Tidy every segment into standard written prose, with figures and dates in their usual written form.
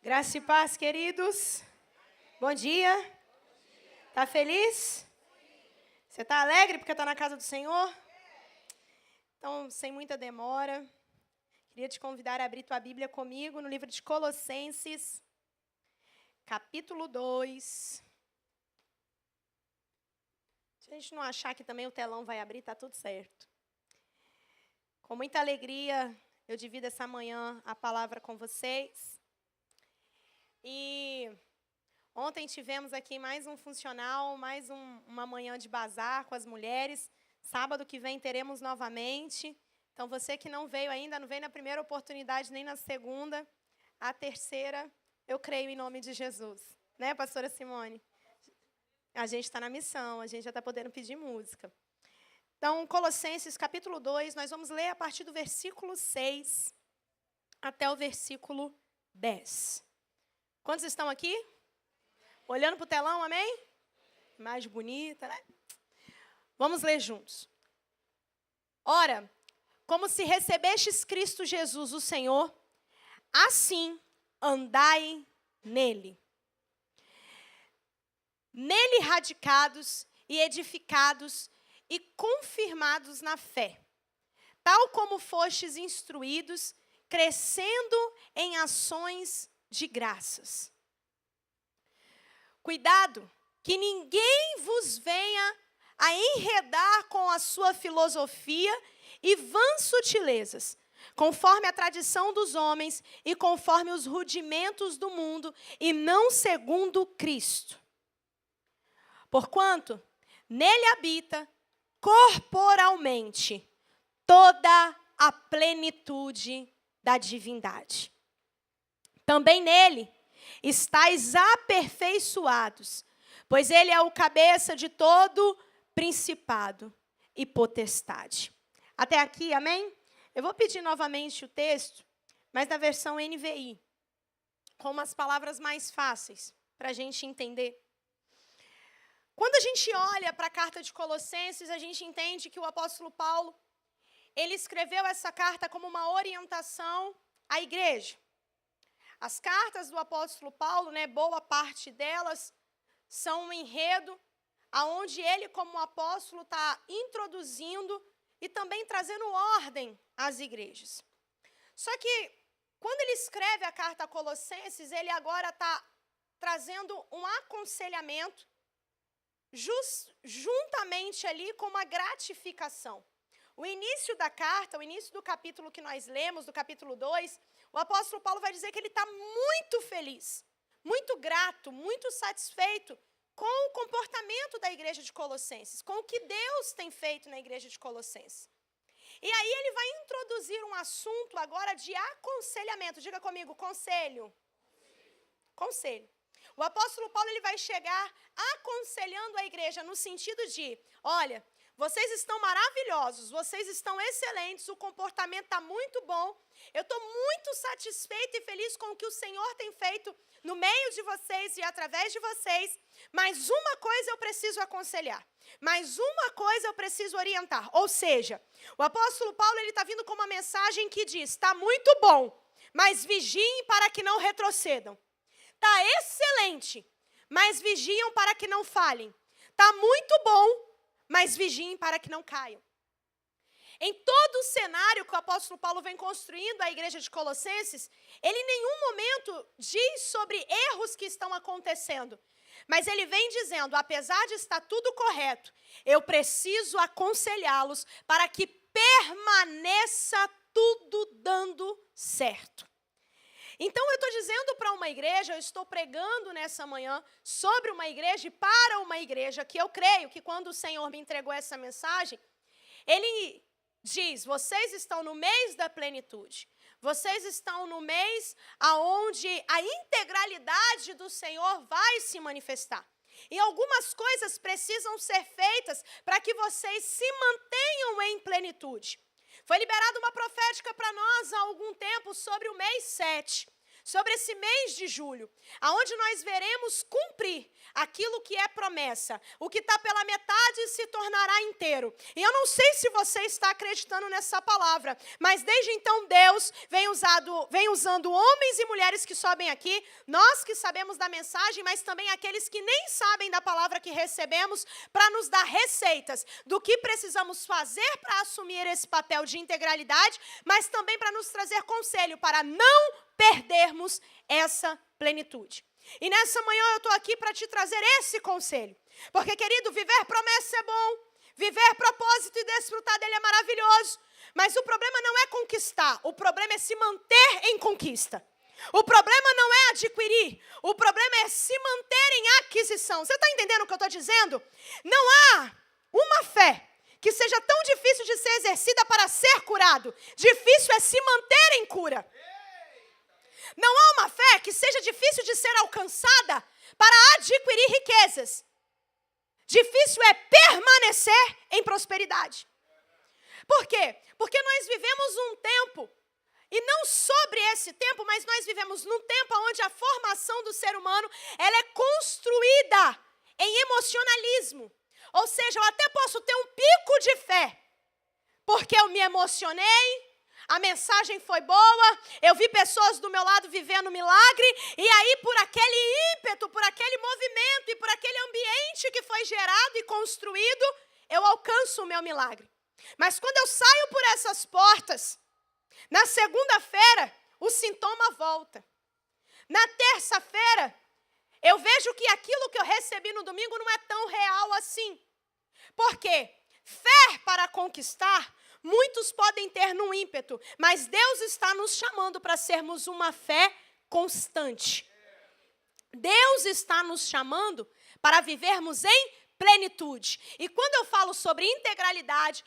Graça e paz, queridos. Bom dia. Tá feliz? Você tá alegre porque tá na casa do Senhor? Então, sem muita demora, queria te convidar a abrir tua Bíblia comigo no livro de Colossenses, capítulo 2. Se a gente não achar que também o telão vai abrir, tá tudo certo. Com muita alegria, eu divido essa manhã a palavra com vocês. E ontem tivemos aqui mais um funcional, uma manhã de bazar com as mulheres. Sábado que vem teremos novamente. Então, você que não veio ainda, não veio na primeira oportunidade, nem na segunda, a terceira, eu creio em nome de Jesus. Né, pastora Simone? A gente está na missão, a gente já está podendo pedir música. Então, Colossenses, capítulo 2, nós vamos ler a partir do versículo 6 até o versículo 10. Quantos estão aqui? Olhando para o telão, amém? Mais bonita, né? Vamos ler juntos. Ora, como se recebestes Cristo Jesus, o Senhor, assim andai nele. Nele radicados e edificados e confirmados na fé, tal como fostes instruídos, crescendo em ações de graças. Cuidado, que ninguém vos venha a enredar com a sua filosofia e vãs sutilezas, conforme a tradição dos homens e conforme os rudimentos do mundo, e não segundo Cristo. Porquanto nele habita corporalmente toda a plenitude da divindade. Também nele estáis aperfeiçoados, pois ele é o cabeça de todo principado e potestade. Até aqui, amém? Eu vou pedir novamente o texto, mas na versão NVI, com umas palavras mais fáceis, para a gente entender. Quando a gente olha para a carta de Colossenses, a gente entende que o apóstolo Paulo, ele escreveu essa carta como uma orientação à igreja. As cartas do apóstolo Paulo, boa parte delas, são um enredo onde ele, como apóstolo, está introduzindo e também trazendo ordem às igrejas. Só que, quando ele escreve a carta a Colossenses, ele agora está trazendo um aconselhamento juntamente ali com uma gratificação. O início da carta, o início do capítulo que nós lemos, do capítulo 2, o apóstolo Paulo vai dizer que ele está muito feliz, muito grato, muito satisfeito com o comportamento da igreja de Colossenses, com o que Deus tem feito na igreja de Colossenses. E aí ele vai introduzir um assunto agora de aconselhamento. Diga comigo, conselho. Conselho. O apóstolo Paulo ele vai chegar aconselhando a igreja no sentido de, olha, vocês estão maravilhosos, vocês estão excelentes, o comportamento está muito bom. Eu estou muito satisfeito e feliz com o que o Senhor tem feito no meio de vocês e através de vocês. Mas uma coisa eu preciso aconselhar, mas uma coisa eu preciso orientar. Ou seja, o apóstolo Paulo está vindo com uma mensagem que diz, está muito bom, mas vigiem para que não retrocedam. Está excelente, mas vigiam para que não falhem. Está muito bom, mas vigiem para que não caiam. Em todo o cenário que o apóstolo Paulo vem construindo a igreja de Colossenses, ele em nenhum momento diz sobre erros que estão acontecendo. Mas ele vem dizendo, apesar de estar tudo correto, eu preciso aconselhá-los para que permaneça tudo dando certo. Então, eu estou dizendo para uma igreja, eu estou pregando nessa manhã sobre uma igreja e para uma igreja, que eu creio que quando o Senhor me entregou essa mensagem, Ele diz, vocês estão no mês da plenitude, vocês estão no mês onde a integralidade do Senhor vai se manifestar. E algumas coisas precisam ser feitas para que vocês se mantenham em plenitude. Foi liberada uma profética para nós há algum tempo sobre o mês 7, sobre esse mês de julho, aonde nós veremos cumprir aquilo que é promessa. O que está pela metade se tornará inteiro. E eu não sei se você está acreditando nessa palavra, mas desde então Deus vem usando homens e mulheres que sobem aqui, nós que sabemos da mensagem, mas também aqueles que nem sabem da palavra que recebemos, para nos dar receitas do que precisamos fazer para assumir esse papel de integralidade, mas também para nos trazer conselho para não perdermos essa plenitude. E nessa manhã eu estou aqui para te trazer esse conselho. Porque, querido, viver promessa é bom, viver propósito e desfrutar dele é maravilhoso. Mas o problema não é conquistar, o problema é se manter em conquista. O problema não é adquirir, o problema é se manter em aquisição. Você está entendendo o que eu estou dizendo? Não há uma fé que seja tão difícil de ser exercida para ser curado. Difícil é se manter em cura. Não há uma fé que seja difícil de ser alcançada para adquirir riquezas. Difícil é permanecer em prosperidade. Por quê? Porque nós vivemos um tempo, e não sobre esse tempo, mas nós vivemos num tempo onde a formação do ser humano ela é construída em emocionalismo. Ou seja, eu até posso ter um pico de fé, porque eu me emocionei, a mensagem foi boa, eu vi pessoas do meu lado vivendo milagre, e aí por aquele ímpeto, por aquele movimento e por aquele ambiente que foi gerado e construído, eu alcanço o meu milagre. Mas quando eu saio por essas portas, na segunda-feira, o sintoma volta. Na terça-feira, eu vejo que aquilo que eu recebi no domingo não é tão real assim. Por quê? Fé para conquistar, muitos podem ter no ímpeto, mas Deus está nos chamando para sermos uma fé constante. Deus está nos chamando para vivermos em plenitude. E quando eu falo sobre integralidade,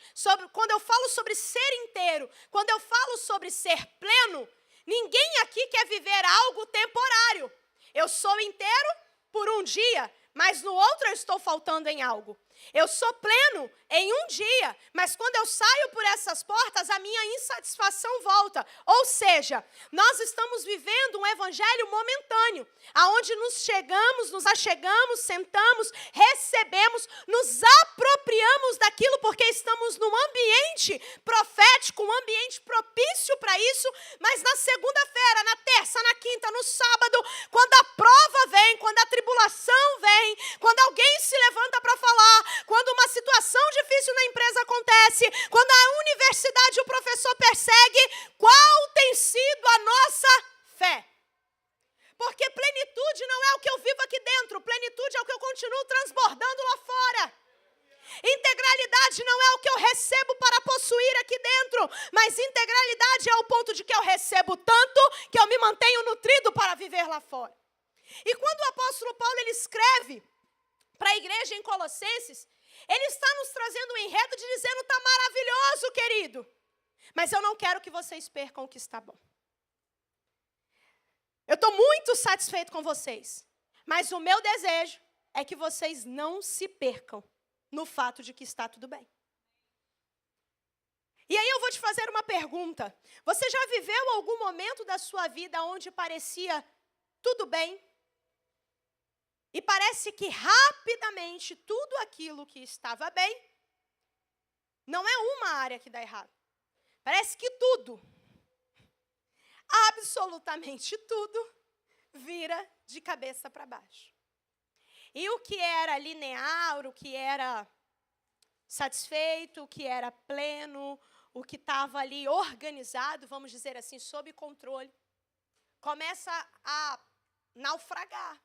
quando eu falo sobre ser inteiro, quando eu falo sobre ser pleno, ninguém aqui quer viver algo temporário. Eu sou inteiro por um dia, mas no outro eu estou faltando em algo. Eu sou pleno em um dia, mas quando eu saio por essas portas, a minha insatisfação volta. Ou seja, nós estamos vivendo um evangelho momentâneo, aonde nos achegamos, sentamos, recebemos, nos apropriamos daquilo porque estamos num ambiente profético, um ambiente propício para isso, mas na segunda-feira, na terça, na quinta, no sábado, quando a prova vem, quando a tribulação vem, quando alguém se levanta para falar, quando uma situação difícil na empresa acontece, quando a universidade o professor persegue, qual tem sido a nossa fé? Porque plenitude não é o que eu vivo aqui dentro, plenitude é o que eu continuo transbordando lá fora. Integralidade não é o que eu recebo para possuir aqui dentro, mas integralidade é o ponto de que eu recebo tanto que eu me mantenho nutrido para viver lá fora. E quando o apóstolo Paulo ele escreve para a igreja em Colossenses, ele está nos trazendo um enredo de dizendo, está maravilhoso, querido, mas eu não quero que vocês percam o que está bom. Eu estou muito satisfeito com vocês, mas o meu desejo é que vocês não se percam no fato de que está tudo bem. E aí eu vou te fazer uma pergunta. Você já viveu algum momento da sua vida onde parecia tudo bem? E parece que rapidamente tudo aquilo que estava bem, não é uma área que dá errado. Parece que tudo, absolutamente tudo, vira de cabeça para baixo. E o que era linear, o que era satisfeito, o que era pleno, o que estava ali organizado, vamos dizer assim, sob controle, começa a naufragar.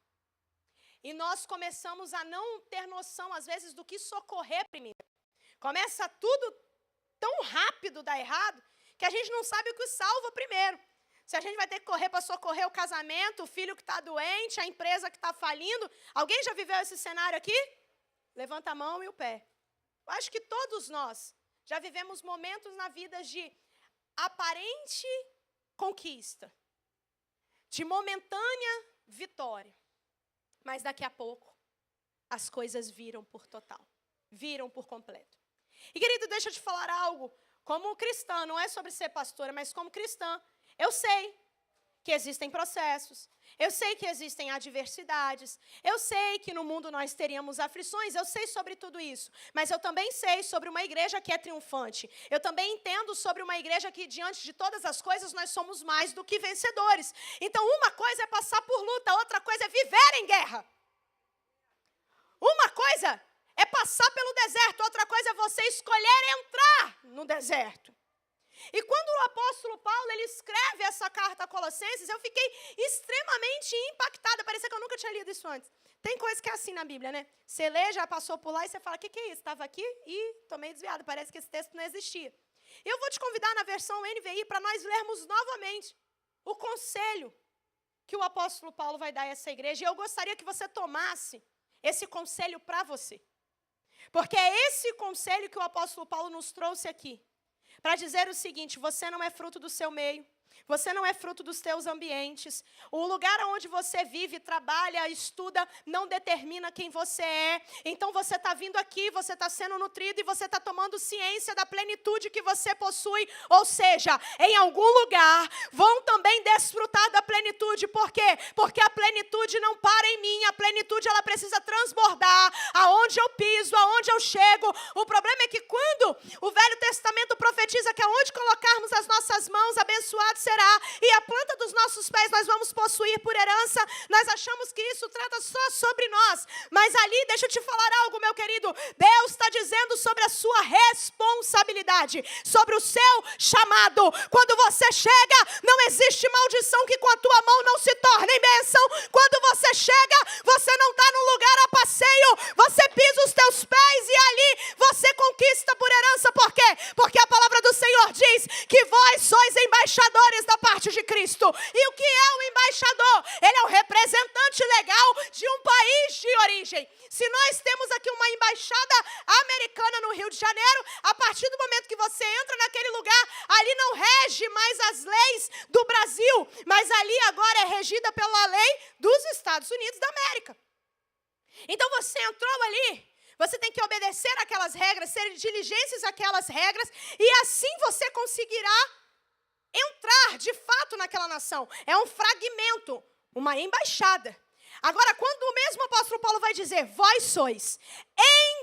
E nós começamos a não ter noção, às vezes, do que socorrer primeiro. Começa tudo tão rápido dar errado, que a gente não sabe o que salva primeiro. Se a gente vai ter que correr para socorrer o casamento, o filho que está doente, a empresa que está falindo. Alguém já viveu esse cenário aqui? Levanta a mão e o pé. Eu acho que todos nós já vivemos momentos na vida de aparente conquista, de momentânea vitória. Mas daqui a pouco, as coisas viram por total, viram por completo. E querido, deixa eu te falar algo. Como cristã, não é sobre ser pastora, mas como cristã, eu sei que existem processos. Eu sei que existem adversidades. Eu sei que no mundo nós teríamos aflições. Eu sei sobre tudo isso. Mas eu também sei sobre uma igreja que é triunfante. Eu também entendo sobre uma igreja que, diante de todas as coisas, nós somos mais do que vencedores. Então, uma coisa é passar por luta, outra coisa é viver em guerra. Uma coisa é passar pelo deserto, outra coisa é você escolher entrar no deserto. E quando o apóstolo Paulo ele escreve essa carta a Colossenses, eu fiquei extremamente impactada. Parecia que eu nunca tinha lido isso antes. Tem coisa que é assim na Bíblia, né? Você lê, já passou por lá e você fala, o que é isso? Estava aqui e estou meio desviado. Parece que esse texto não existia. Eu vou te convidar na versão NVI para nós lermos novamente o conselho que o apóstolo Paulo vai dar a essa igreja. E eu gostaria que você tomasse esse conselho para você. Porque é esse conselho que o apóstolo Paulo nos trouxe aqui. Para dizer o seguinte, você não é fruto do seu meio, você não é fruto dos teus ambientes. O lugar onde você vive, trabalha, estuda, não determina quem você é. Então você está vindo aqui, você está sendo nutrido e você está tomando ciência da plenitude que você possui. Ou seja, em algum lugar vão também desfrutar da plenitude. Por quê? Porque a plenitude não para em mim. A plenitude ela precisa transbordar aonde eu piso, aonde eu chego. O problema é que quando o Velho Testamento profetiza que aonde colocarmos as nossas mãos, abençoado será, e a planta dos nossos pés nós vamos possuir por herança, nós achamos que isso trata só sobre nós, mas ali, deixa eu te falar algo, meu querido, Deus está dizendo sobre a sua responsabilidade, sobre o seu chamado. Quando você chega, não existe maldição que com a tua mão não se torne bênção. Quando você chega, você não está num lugar a passeio, você pisa os teus pés e ali você conquista por herança. Por quê? Porque a palavra do Senhor diz que vós sois embaixadores da parte de Cristo. E o que é o embaixador? Ele é o representante legal de um país de origem. Se nós temos aqui uma embaixada americana no Rio de Janeiro, a partir do momento que você entra naquele lugar, ali não rege mais as leis do Brasil, mas ali agora é regida pela lei dos Estados Unidos da América. Então você entrou ali, você tem que obedecer aquelas regras, ser diligentes àquelas regras, e assim você conseguirá entrar de fato naquela nação. É um fragmento, uma embaixada. Agora, quando o mesmo apóstolo Paulo vai dizer, vós sois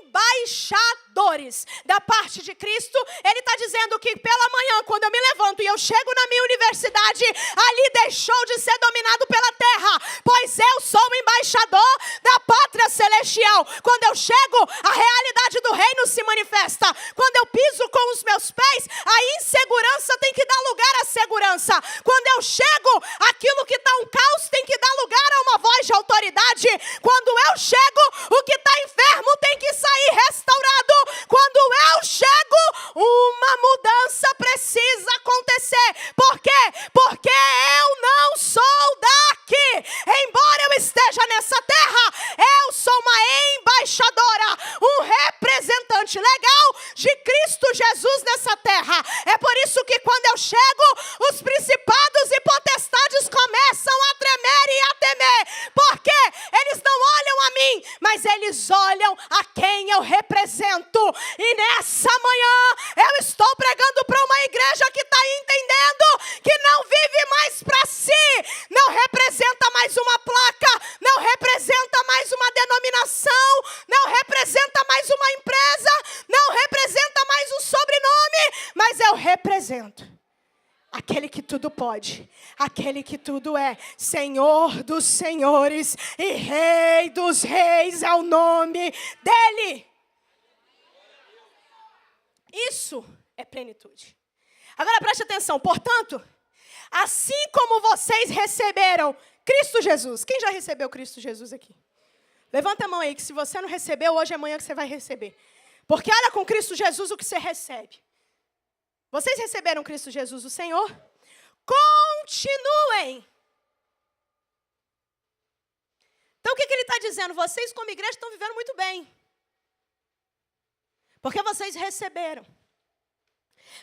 embaixadores da parte de Cristo, ele está dizendo que pela manhã, quando eu me levanto e eu chego na minha universidade, ali deixou de ser dominado pela terra, pois eu sou o embaixador da pátria celestial. Quando eu chego, a realidade do reino se manifesta. Quando eu piso com os meus pés, a insegurança tem que dar lugar à segurança. Quando eu chego, aquilo que está um caos tem que dar lugar a uma voz de autoridade. Quando eu chego, o que está enfermo tem que sair restaurado. Quando eu chego, uma mudança precisa acontecer. Por quê? Porque eu não sou daqui. Embora eu esteja nessa terra, eu sou uma embaixadora, um representante legal de Cristo Jesus nessa terra. É por isso que quando eu chego, os principados e potestades começam a tremer e a temer. Porque eles não olham a mim, mas eles olham a quem eu represento. E nessa manhã eu estou pregando para uma igreja que está entendendo que não vive mais para si, não representa mais uma placa, não representa mais uma denominação, não representa mais uma empresa, não representa mais um sobrenome, mas eu represento aquele que tudo pode, aquele que tudo é, Senhor dos senhores e Rei dos reis é o nome dele. Isso é plenitude. Agora preste atenção, portanto, assim como vocês receberam Cristo Jesus, quem já recebeu Cristo Jesus aqui? Levanta a mão aí, que se você não recebeu, hoje é amanhã que você vai receber. Porque olha com Cristo Jesus o que você recebe. Vocês receberam Cristo Jesus, o Senhor? Continuem. Então o que ele está dizendo? Vocês como igreja estão vivendo muito bem. Porque vocês receberam.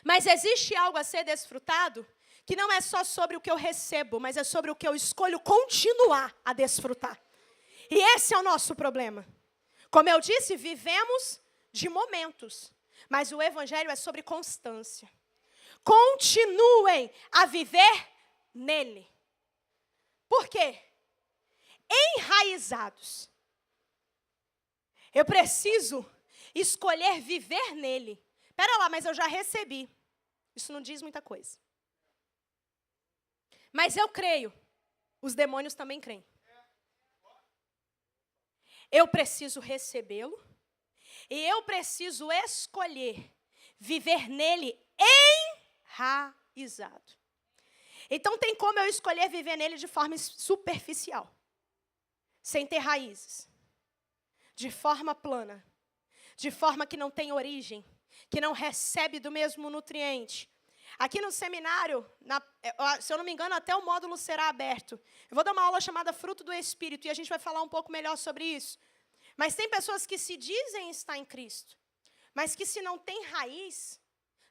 Mas existe algo a ser desfrutado que não é só sobre o que eu recebo, mas é sobre o que eu escolho continuar a desfrutar. E esse é o nosso problema. Como eu disse, vivemos de momentos. Mas o evangelho é sobre constância. Continuem a viver nele. Por quê? Enraizados. Eu preciso escolher viver nele. Pera lá, mas eu já recebi. Isso não diz muita coisa. Mas eu creio. Os demônios também creem. Eu preciso recebê-lo. E eu preciso escolher viver nele enraizado. Então tem como eu escolher viver nele de forma superficial. Sem ter raízes. De forma plana. De forma que não tem origem. Que não recebe do mesmo nutriente. Aqui no seminário, se eu não me engano, até o módulo será aberto. Eu vou dar uma aula chamada Fruto do Espírito, e a gente vai falar um pouco melhor sobre isso. Mas tem pessoas que se dizem estar em Cristo, mas que se não tem raiz,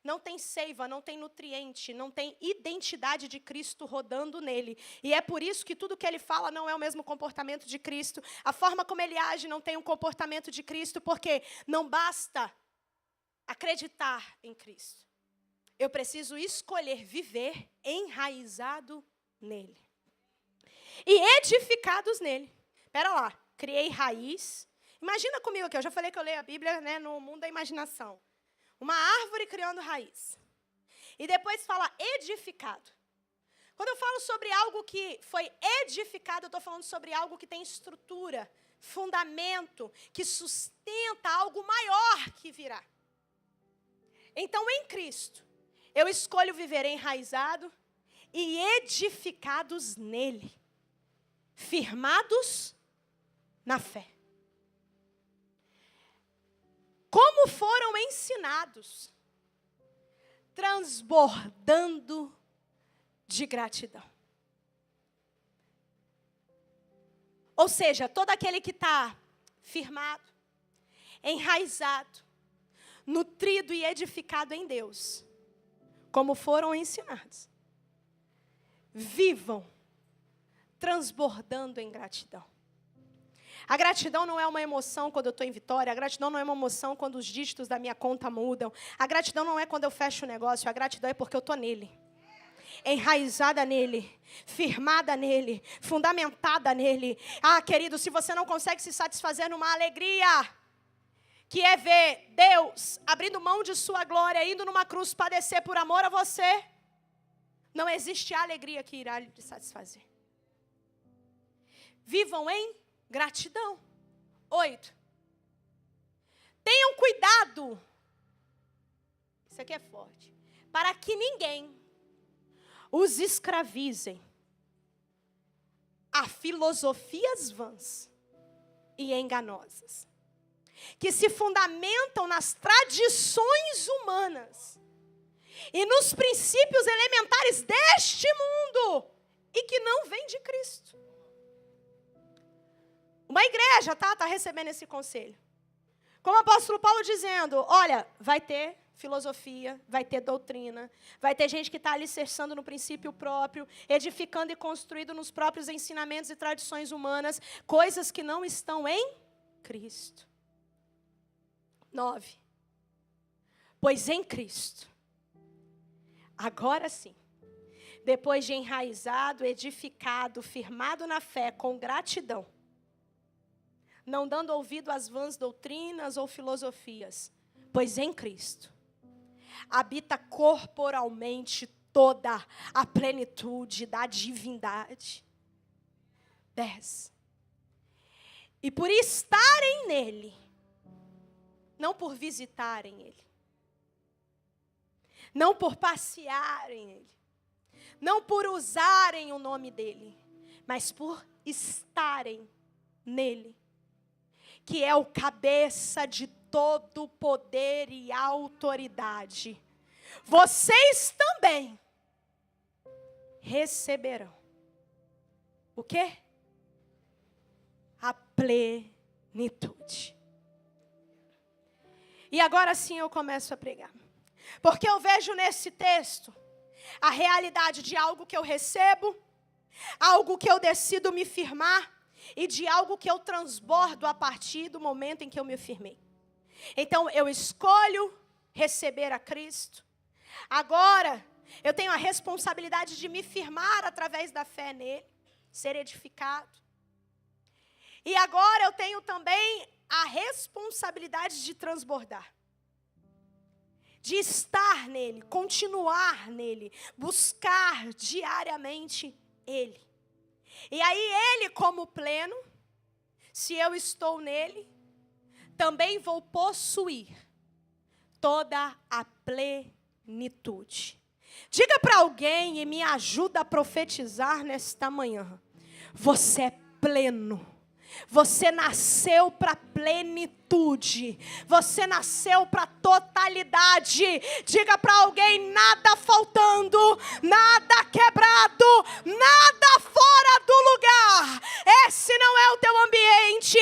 não tem seiva, não tem nutriente, não tem identidade de Cristo rodando nele. E é por isso que tudo que ele fala não é o mesmo comportamento de Cristo. A forma como ele age não tem um comportamento de Cristo, porque não basta acreditar em Cristo. Eu preciso escolher viver enraizado nele. E edificados nele. Espera lá, criei raiz. Imagina comigo aqui, eu já falei que eu leio a Bíblia, né, no mundo da imaginação. Uma árvore criando raiz. E depois fala edificado. Quando eu falo sobre algo que foi edificado, eu estou falando sobre algo que tem estrutura, fundamento, que sustenta algo maior que virá. Então, em Cristo, eu escolho viver enraizado e edificados nele, firmados na fé. Como foram ensinados, transbordando de gratidão. Ou seja, todo aquele que está firmado, enraizado, nutrido e edificado em Deus, como foram ensinados, vivam transbordando em gratidão. A gratidão não é uma emoção quando eu estou em vitória. A gratidão não é uma emoção quando os dígitos da minha conta mudam. A gratidão não é quando eu fecho o negócio. A gratidão é porque eu estou nele. Enraizada nele, firmada nele, fundamentada nele. Ah, querido, se você não consegue se satisfazer numa alegria, que é ver Deus abrindo mão de sua glória, indo numa cruz padecer por amor a você, não existe alegria que irá lhe satisfazer. Vivam em gratidão. 8. Tenham cuidado. Isso aqui é forte. Para que ninguém os escravizem a filosofias vãs e enganosas, que se fundamentam nas tradições humanas e nos princípios elementares deste mundo e que não vêm de Cristo. Uma igreja, tá recebendo esse conselho. Como o apóstolo Paulo dizendo, olha, vai ter filosofia, vai ter doutrina, vai ter gente que está alicerçando no princípio próprio, edificando e construindo nos próprios ensinamentos e tradições humanas, coisas que não estão em Cristo. 9. Pois em Cristo, agora sim, depois de enraizado, edificado, firmado na fé, com gratidão, não dando ouvido às vãs doutrinas ou filosofias, pois em Cristo habita corporalmente toda a plenitude da divindade. 10. E por estarem nele, não por visitarem ele, não por passearem nele, não por usarem o nome dele, mas por estarem nele, que é o cabeça de todo poder e autoridade, vocês também receberão o quê? A plenitude. E agora sim eu começo a pregar. Porque eu vejo nesse texto a realidade de algo que eu recebo, algo que eu decido me firmar e de algo que eu transbordo a partir do momento em que eu me firmei. Então, eu escolho receber a Cristo. Agora, eu tenho a responsabilidade de me firmar através da fé nele. ser edificado. E agora eu tenho também a responsabilidade de transbordar. De estar nele, continuar nele, buscar diariamente ele. E aí ele, como pleno, se eu estou nele, também vou possuir toda a plenitude. Diga para alguém e me ajuda a profetizar nesta manhã. Você é pleno. Você nasceu para plenitude. Você nasceu para totalidade. Diga para alguém: nada faltando, nada quebrado, nada fora do lugar. Esse não é o teu ambiente.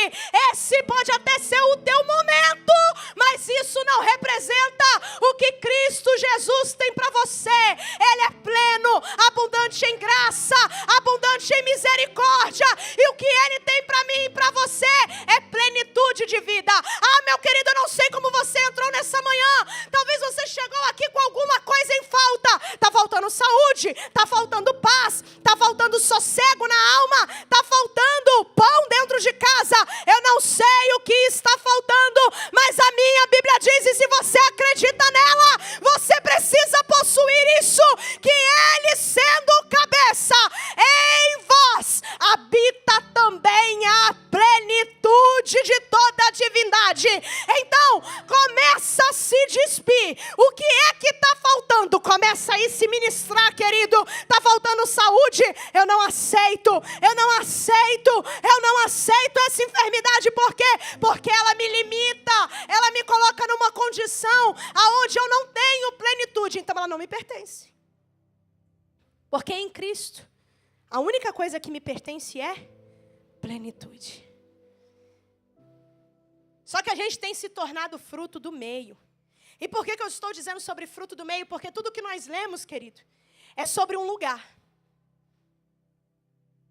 Esse pode até ser o teu momento, mas isso não representa o que Cristo Jesus tem para você. Ele é pleno, abundante em graça, abundante em misericórdia. E o que Ele tem para mim e para você é plenitude de vida. Ah, meu querido, eu não sei como você entrou nessa manhã. Talvez você chegou aqui com alguma coisa em falta. Está faltando saúde, está faltando paz, está faltando sossego na alma, está faltando pão dentro de casa. Eu não sei o que está faltando, mas a minha Bíblia diz, e se você acredita nela, você precisa possuir isso, que Ele, sendo cabeça, em vós habita também a plenitude de toda a divindade. Então, começa a se despir. O que é que está faltando? Começa a se ministrar, querido. Está faltando saúde? Eu não aceito. Eu não aceito. Eu não aceito essa enfermidade. Por quê? Porque ela me limita. Ela me coloca numa condição aonde eu não tenho plenitude. Então, ela não me pertence. Porque em Cristo, a única coisa que me pertence é plenitude. Só que a gente tem se tornado fruto do meio. E por que eu estou dizendo sobre fruto do meio? Porque tudo que nós lemos, querido, é sobre um lugar.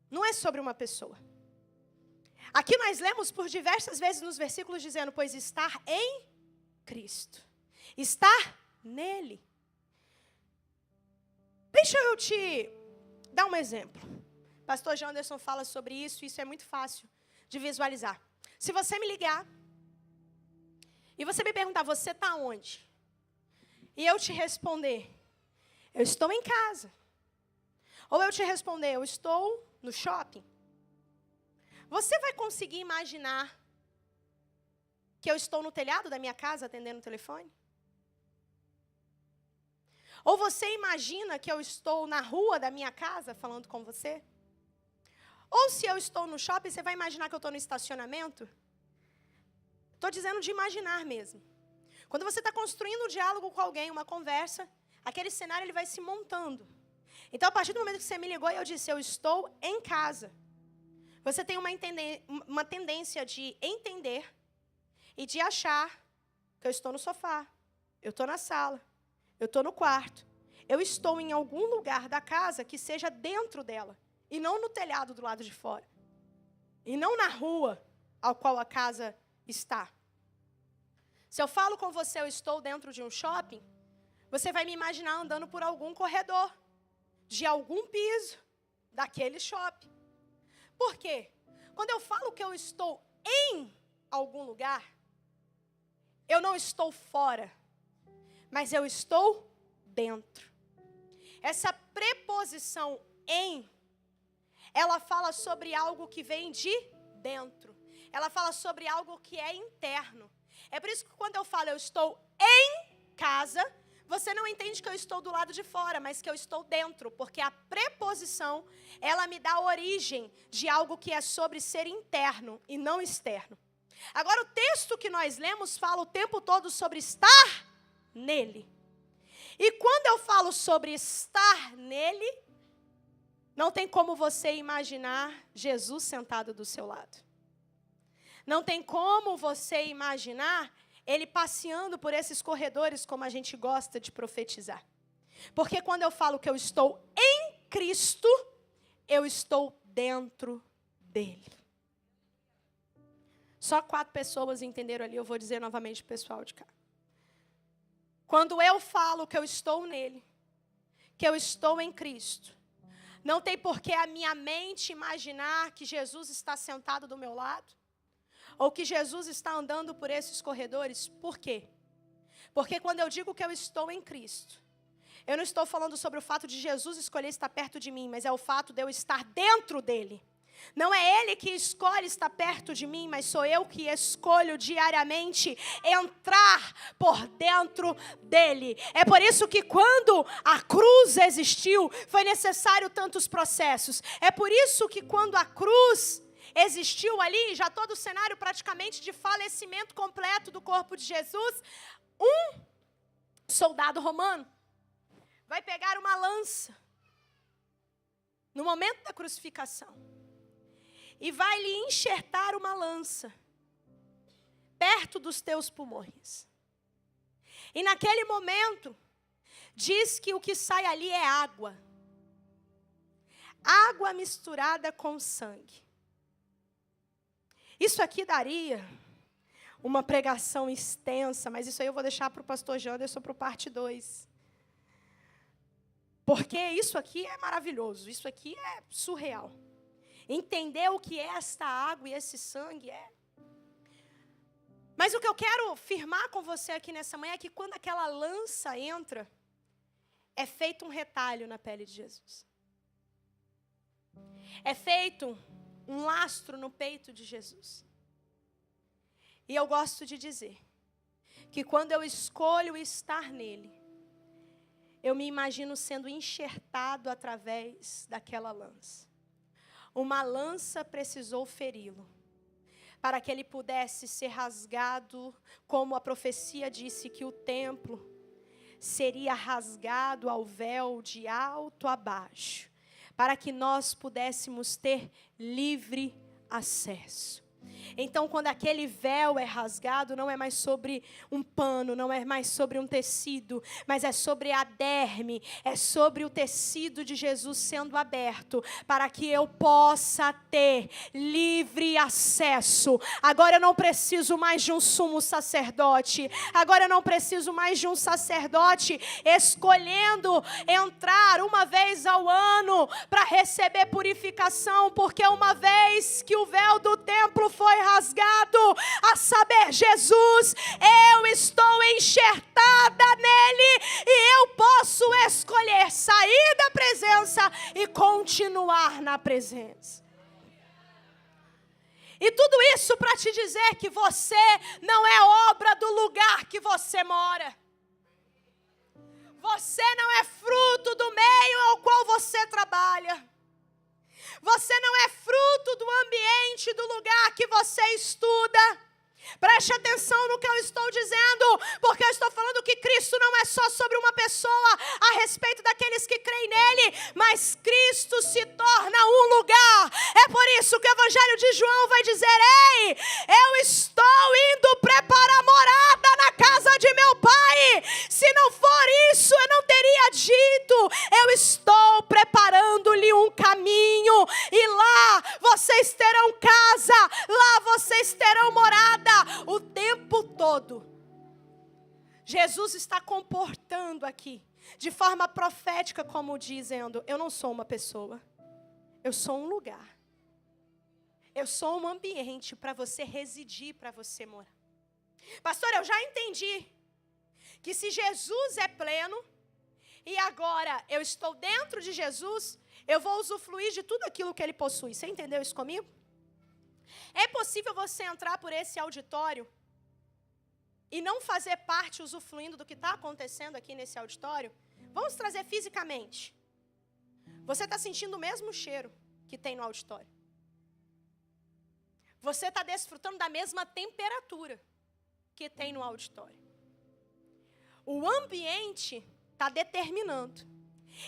Não é sobre uma pessoa. Aqui nós lemos por diversas vezes nos versículos dizendo, pois estar em Cristo. Estar nele. Deixa eu te dar um exemplo. Pastor Janderson fala sobre isso, isso é muito fácil de visualizar. Se você me ligar e você me perguntar, você está onde? E eu te responder, eu estou em casa. Ou eu te responder, eu estou no shopping. Você vai conseguir imaginar que eu estou no telhado da minha casa atendendo o telefone? Ou você imagina que eu estou na rua da minha casa falando com você? Ou se eu estou no shopping, você vai imaginar que eu estou no estacionamento? Estou dizendo de imaginar mesmo. Quando você está construindo um diálogo com alguém, uma conversa, aquele cenário ele vai se montando. Então, a partir do momento que você me ligou e eu disse, eu estou em casa, você tem uma tendência de entender e de achar que eu estou no sofá, eu estou na sala, eu estou no quarto, eu estou em algum lugar da casa que seja dentro dela, e não no telhado do lado de fora, e não na rua ao qual a casa está. Se eu falo com você, eu estou dentro de um shopping, você vai me imaginar andando por algum corredor, de algum piso daquele shopping. Por quê? Quando eu falo que eu estou em algum lugar, eu não estou fora, mas eu estou dentro. Essa preposição em, ela fala sobre algo que vem de dentro. Ela fala sobre algo que é interno. É por isso que quando eu falo eu estou em casa, você não entende que eu estou do lado de fora, mas que eu estou dentro, porque a preposição, ela me dá origem de algo que é sobre ser interno e não externo. Agora, o texto que nós lemos fala o tempo todo sobre estar nele. E quando eu falo sobre estar nele, não tem como você imaginar Jesus sentado do seu lado. Não tem como você imaginar ele passeando por esses corredores como a gente gosta de profetizar. Porque quando eu falo que eu estou em Cristo, eu estou dentro dele. Só 4 pessoas entenderam ali, eu vou dizer novamente para o pessoal de cá. Quando eu falo que eu estou nele, que eu estou em Cristo, Não tem por que a minha mente imaginar que Jesus está sentado do meu lado, ou que Jesus está andando por esses corredores. Por quê? Porque quando eu digo que eu estou em Cristo, eu não estou falando sobre o fato de Jesus escolher estar perto de mim, mas é o fato de eu estar dentro dele. Não é Ele que escolhe estar perto de mim, mas sou eu que escolho diariamente entrar por dentro dEle. É por isso que quando a cruz existiu, foi necessário tantos processos. É por isso que quando a cruz existiu ali, já todo o cenário praticamente de falecimento completo do corpo de Jesus, um soldado romano vai pegar uma lança no momento da crucificação e vai lhe enxertar uma lança perto dos teus pulmões. E naquele momento, diz que o que sai ali é água. Água misturada com sangue. Isso aqui daria uma pregação extensa, mas isso aí eu vou deixar para o pastor Janderson para o parte 2. Porque isso aqui é maravilhoso, isso aqui é surreal. Entender o que é esta água e esse sangue é. Mas o que eu quero firmar com você aqui nessa manhã é que quando aquela lança entra, é feito um retalho na pele de Jesus. É feito um lastro no peito de Jesus. E eu gosto de dizer que quando eu escolho estar nele, eu me imagino sendo enxertado através daquela lança. Uma lança precisou feri-lo, para que ele pudesse ser rasgado, como a profecia disse que o templo seria rasgado ao véu de alto a baixo, para que nós pudéssemos ter livre acesso. Então, quando aquele véu é rasgado, não é mais sobre um pano, não é mais sobre um tecido, mas é sobre a derme, é sobre o tecido de Jesus sendo aberto, para que eu possa ter livre acesso. Agora eu não preciso mais de um sumo sacerdote, agora eu não preciso mais de um sacerdote escolhendo entrar uma vez ao ano para receber purificação, porque uma vez que o véu do templo foi rasgado, a saber, Jesus, eu estou enxertada nele e eu posso escolher sair da presença e continuar na presença. E tudo isso para te dizer que você não é obra do lugar que você mora. Você não é fruto do meio ao qual você trabalha. Você não é fruto do ambiente, do lugar que você estuda. Preste atenção no que eu estou dizendo, porque eu estou falando que Cristo não é só sobre uma pessoa a respeito daqueles que creem nele, mas Cristo se torna um lugar. É por isso que o Evangelho de João vai dizer: ei, eu estou indo preparar morada na casa de meu Pai. Se não for isso, eu não teria dito. Eu estou preparando-lhe um caminho, e lá vocês terão casa, lá vocês terão morada. O tempo todo, Jesus está comportando aqui, de forma profética, como dizendo: eu não sou uma pessoa, eu sou um lugar. Eu sou um ambiente para você residir, para você morar. Pastor, eu já entendi que se Jesus é pleno, e agora eu estou dentro de Jesus, eu vou usufruir de tudo aquilo que Ele possui. Você entendeu isso comigo? É possível você entrar por esse auditório e não fazer parte usufruindo do que está acontecendo aqui nesse auditório? Vamos trazer fisicamente. Você está sentindo o mesmo cheiro que tem no auditório. Você está desfrutando da mesma temperatura que tem no auditório. O ambiente está determinando.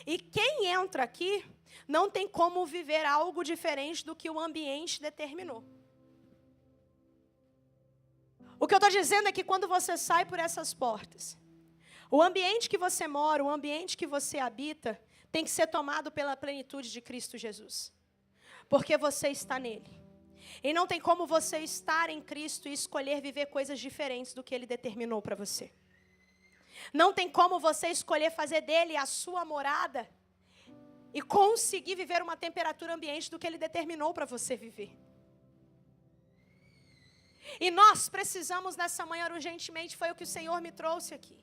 E quem entra aqui não tem como viver algo diferente do que o ambiente determinou. O que eu estou dizendo é que quando você sai por essas portas, o ambiente que você mora, o ambiente que você habita, tem que ser tomado pela plenitude de Cristo Jesus. Porque você está nele. E não tem como você estar em Cristo e escolher viver coisas diferentes do que Ele determinou para você. Não tem como você escolher fazer dele a sua morada e conseguir viver uma temperatura ambiente do que Ele determinou para você viver. E nós precisamos nessa manhã urgentemente, foi o que o Senhor me trouxe aqui.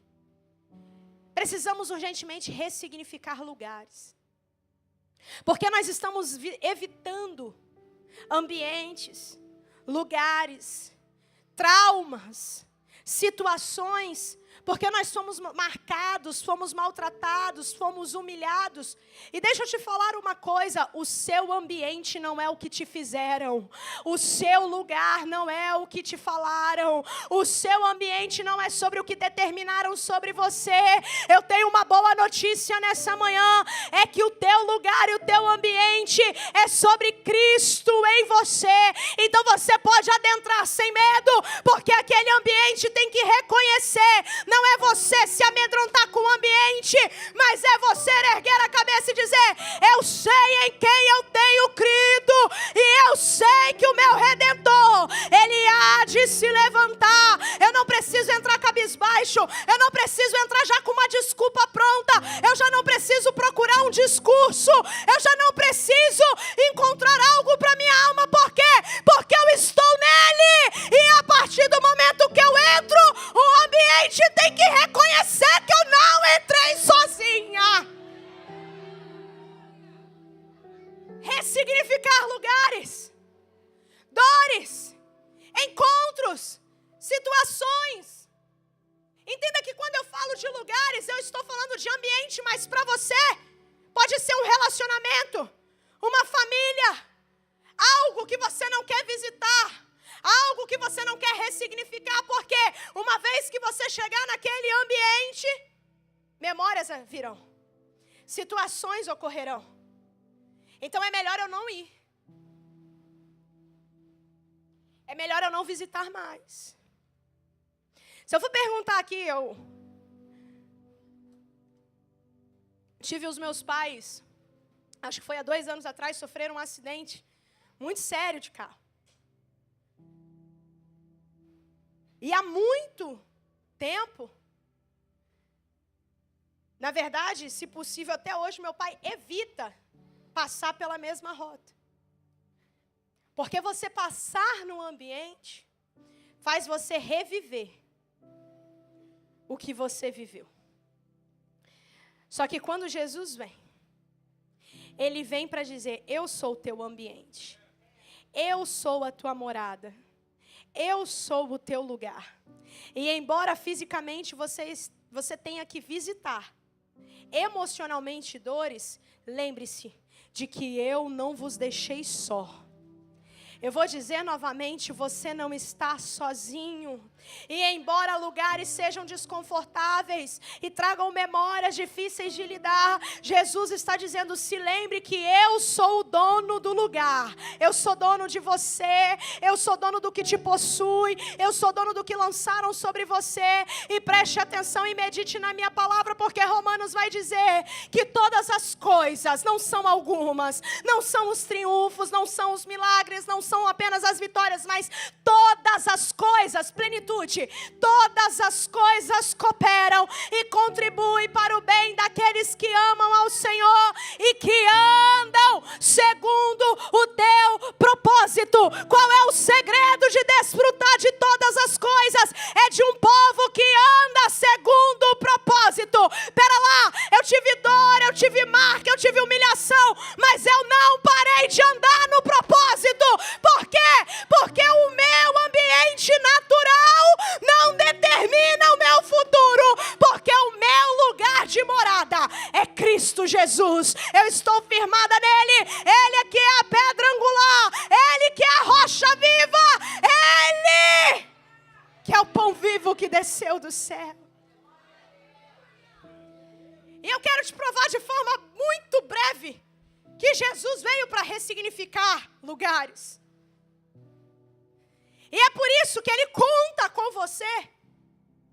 Precisamos urgentemente ressignificar lugares. Porque nós estamos evitando ambientes, lugares, traumas, situações, porque nós somos marcados, fomos maltratados, fomos humilhados. E deixa eu te falar uma coisa, o seu ambiente não é o que te fizeram, o seu lugar não é o que te falaram, o seu ambiente não é sobre o que determinaram sobre você. Eu tenho uma boa notícia nessa manhã, é que o teu lugar e o teu ambiente é sobre Cristo em você. Então você pode adentrar sem medo, porque aquele ambiente tem que reconhecer. Não é você se amedrontar com o ambiente, mas é você erguer a cabeça e dizer: eu sei em quem eu tenho crido, e eu sei que o meu Redentor, Ele há de se levantar. Eu não preciso entrar cabisbaixo, eu não preciso entrar já com uma desculpa pronta, eu já não preciso procurar um discurso, eu já não preciso encontrar algo para minha alma. Por quê? Porque eu estou nele, e a partir do momento que eu entro, o ambiente tem que reconhecer que eu não entrei sozinha. Ressignificar lugares, dores, encontros, situações. Entenda que quando eu falo de lugares, eu estou falando de ambiente, mas para você pode ser um relacionamento, uma família, algo que você não quer visitar, algo que você não quer ressignificar, porque uma vez que você chegar naquele ambiente, memórias virão, situações ocorrerão. Então é melhor eu não ir. É melhor eu não visitar mais. Se eu for perguntar aqui, eu tive os meus pais, acho que foi há 2 anos atrás, sofreram um acidente muito sério de carro. E há muito tempo, na verdade, se possível até hoje, meu pai evita passar pela mesma rota. Porque você passar no ambiente faz você reviver o que você viveu. Só que quando Jesus vem, Ele vem para dizer: eu sou o teu ambiente, eu sou a tua morada, eu sou o teu lugar. E embora fisicamente você tenha que visitar emocionalmente dores, lembre-se de que eu não vos deixei só. Eu vou dizer novamente, você não está sozinho. E embora lugares sejam desconfortáveis e tragam memórias difíceis de lidar, Jesus está dizendo: se lembre que eu sou o dono do lugar. Eu sou dono de você, eu sou dono do que te possui, eu sou dono do que lançaram sobre você. E preste atenção e medite na minha palavra, porque Romanos vai dizer que todas as coisas, não são algumas, não são os triunfos, não são os milagres, não são apenas as vitórias, mas todas as coisas, plenitude, todas as coisas cooperam e contribuem para o bem daqueles que amam ao Senhor e que andam segundo o teu propósito. Qual é o segredo de desfrutar de todas as coisas? É de um povo que anda segundo o propósito. Pera lá, eu tive dor, eu tive marca, eu tive humilhação, mas eu não parei de andar no propósito. Por quê? Porque o meu ambiente natural não determina o meu futuro, porque o meu lugar de morada é Cristo Jesus. Eu estou firmada nele. Ele é que é a pedra angular, Ele que é a rocha viva, Ele que é o pão vivo que desceu do céu. E eu quero te provar de forma muito breve que Jesus veio para ressignificar lugares. E é por isso que Ele conta com você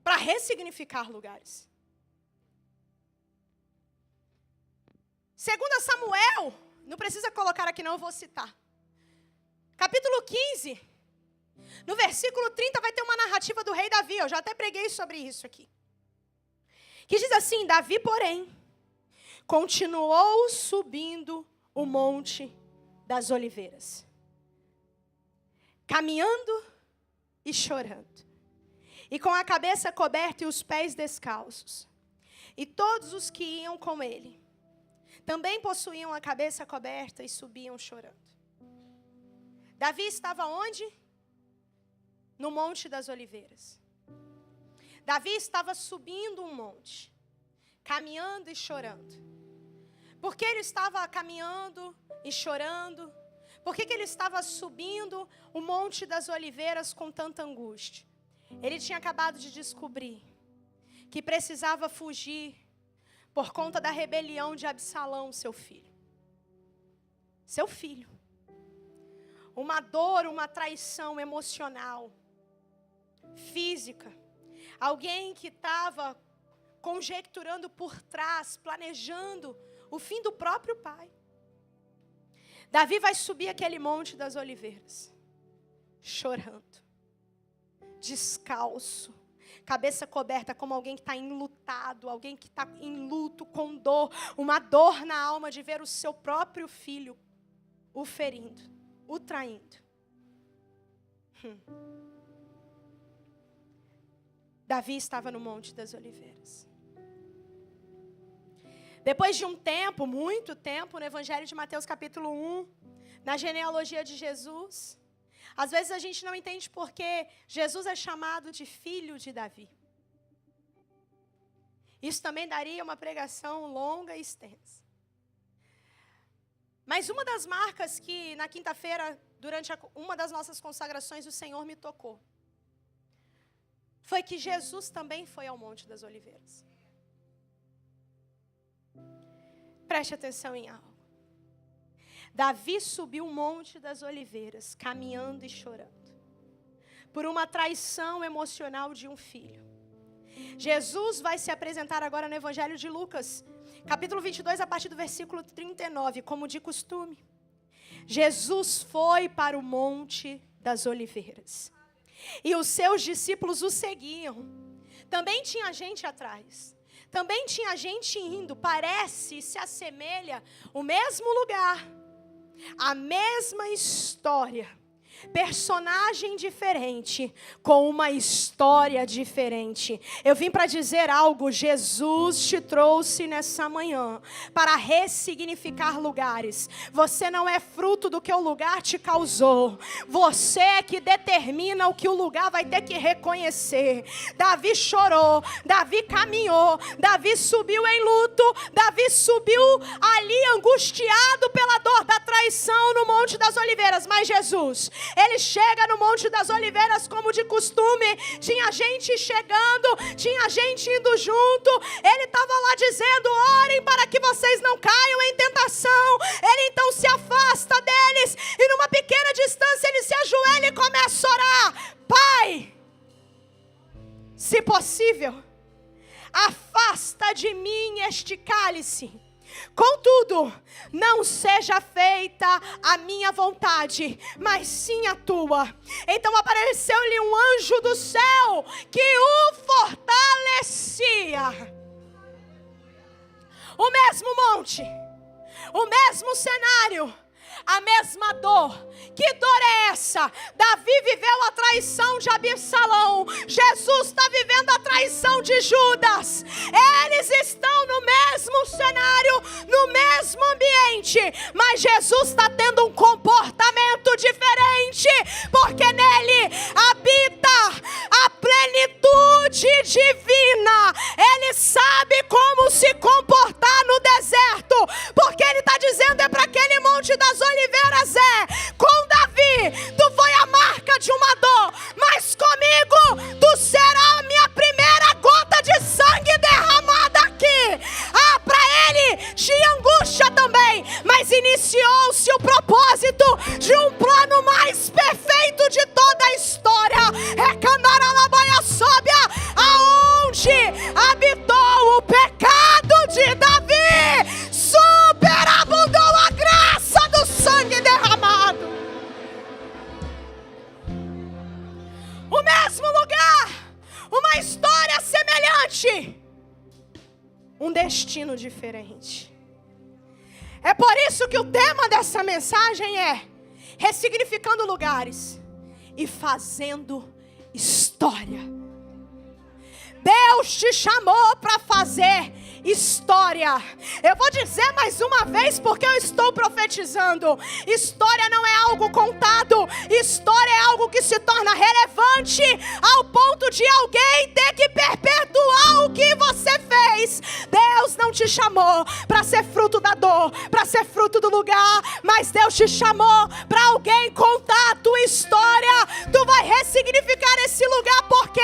para ressignificar lugares. 2 Samuel, não precisa colocar aqui não, eu vou citar. Capítulo 15, no versículo 30 vai ter uma narrativa do rei Davi, eu já até preguei sobre isso aqui. Que diz assim: Davi, porém, continuou subindo o monte das oliveiras, caminhando e chorando, e com a cabeça coberta e os pés descalços. E todos os que iam com ele também possuíam a cabeça coberta e subiam chorando. Davi estava onde? No Monte das Oliveiras. Davi estava subindo um monte, caminhando e chorando. Por que ele estava caminhando e chorando? Por que ele estava subindo o Monte das Oliveiras com tanta angústia? Ele tinha acabado de descobrir que precisava fugir por conta da rebelião de Absalão, seu filho. Seu filho. Uma dor, uma traição emocional, física. Alguém que estava conjecturando por trás, planejando o fim do próprio pai. Davi vai subir aquele Monte das Oliveiras, chorando, descalço, cabeça coberta, como alguém que está enlutado, alguém que está em luto, com dor, uma dor na alma de ver o seu próprio filho o ferindo, o traindo. Davi estava no Monte das Oliveiras. Depois de um tempo, muito tempo, no Evangelho de Mateus capítulo 1, na genealogia de Jesus, às vezes a gente não entende porque Jesus é chamado de filho de Davi. Isso também daria uma pregação longa e extensa. Mas uma das marcas que na quinta-feira, durante uma das nossas consagrações, o Senhor me tocou, foi que Jesus também foi ao Monte das Oliveiras. Preste atenção em algo. Davi subiu o Monte das Oliveiras, caminhando e chorando, por uma traição emocional de um filho. Jesus vai se apresentar agora no Evangelho de Lucas, capítulo 22, a partir do versículo 39, como de costume. Jesus foi para o Monte das Oliveiras, e os seus discípulos o seguiam. Também tinha gente atrás. Também tinha gente indo. Parece, se assemelha, o mesmo lugar, a mesma história, personagem diferente, com uma história diferente. Eu vim para dizer algo. Jesus te trouxe nessa manhã para ressignificar lugares. Você não é fruto do que o lugar te causou. Você é que determina o que o lugar vai ter que reconhecer. Davi chorou, Davi caminhou, Davi subiu em luto, Davi subiu ali angustiado pela dor da traição no Monte das Oliveiras. Mas Jesus, ele chega no Monte das Oliveiras como de costume. Tinha gente chegando, tinha gente indo junto. Ele estava lá dizendo: orem para que vocês não caiam em tentação. Ele então se afasta deles e numa pequena distância ele se ajoelha e começa a orar: Pai, se possível, afasta de mim este cálice. Contudo, não seja feita a minha vontade, mas sim a tua. Então apareceu-lhe um anjo do céu que o fortalecia. O mesmo monte, o mesmo cenário, a mesma dor. Que dor é essa? Davi viveu a traição de Absalão. Jesus está vivendo a traição de Judas. Eles estão no mesmo cenário, no mesmo ambiente, mas Jesus está tendo um comportamento diferente, porque nele habita a plenitude divina. Ele sabe como se comportar no deserto, porque ele está dizendo: é para aquele Monte das Oliveiras. Com Davi tu foi a marca de uma dor, mas comigo tu será a minha primeira gota de sangue derramada aqui. Para ele tinha angústia também, mas iniciou-se o propósito de um plano mais perfeito de toda a história. Aonde habitou o pecado de Davi, superabundou a graça do sangue derramado. O mesmo lugar, uma história semelhante, um destino diferente. É por isso que o tema dessa mensagem é ressignificando lugares e fazendo história. Deus te chamou para fazer história. Eu vou dizer mais uma vez porque eu estou profetizando. História não é algo contado. História é algo que se torna relevante ao ponto de alguém ter que perpetuar o que você fez. Deus não te chamou para ser fruto da dor, para ser fruto do lugar, mas Deus te chamou para alguém contar a tua história. Tu vai ressignificar esse lugar porque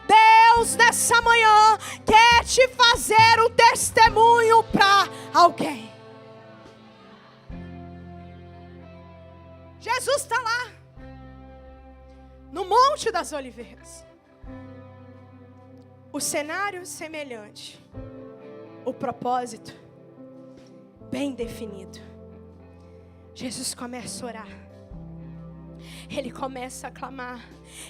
Deus nessa manhã quer te fazer um testemunho para alguém. Jesus está lá no Monte das Oliveiras. O cenário semelhante, o propósito bem definido. Jesus começa a orar. Ele começa a clamar.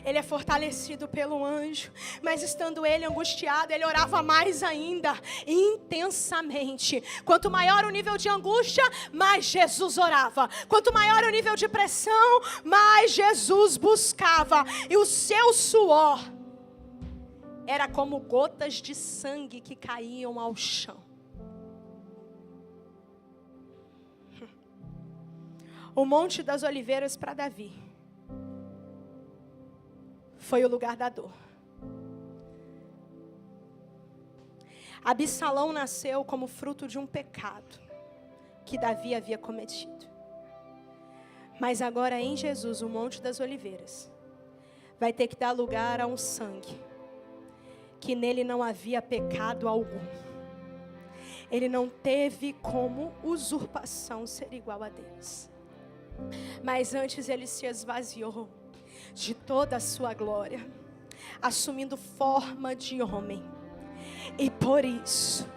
Ele é fortalecido pelo anjo. Mas estando ele angustiado, ele orava mais ainda, intensamente. Quanto maior o nível de angústia, mais Jesus orava. Quanto maior o nível de pressão, mais Jesus buscava. E o seu suor era como gotas de sangue que caíam ao chão. O Monte das Oliveiras para Davi foi o lugar da dor. Absalão nasceu como fruto de um pecado que Davi havia cometido. Mas agora em Jesus, o Monte das Oliveiras vai ter que dar lugar a um sangue que nele não havia pecado algum. Ele não teve como usurpação ser igual a Deus. Mas antes ele se esvaziou de toda a sua glória, assumindo forma de homem. E por isso,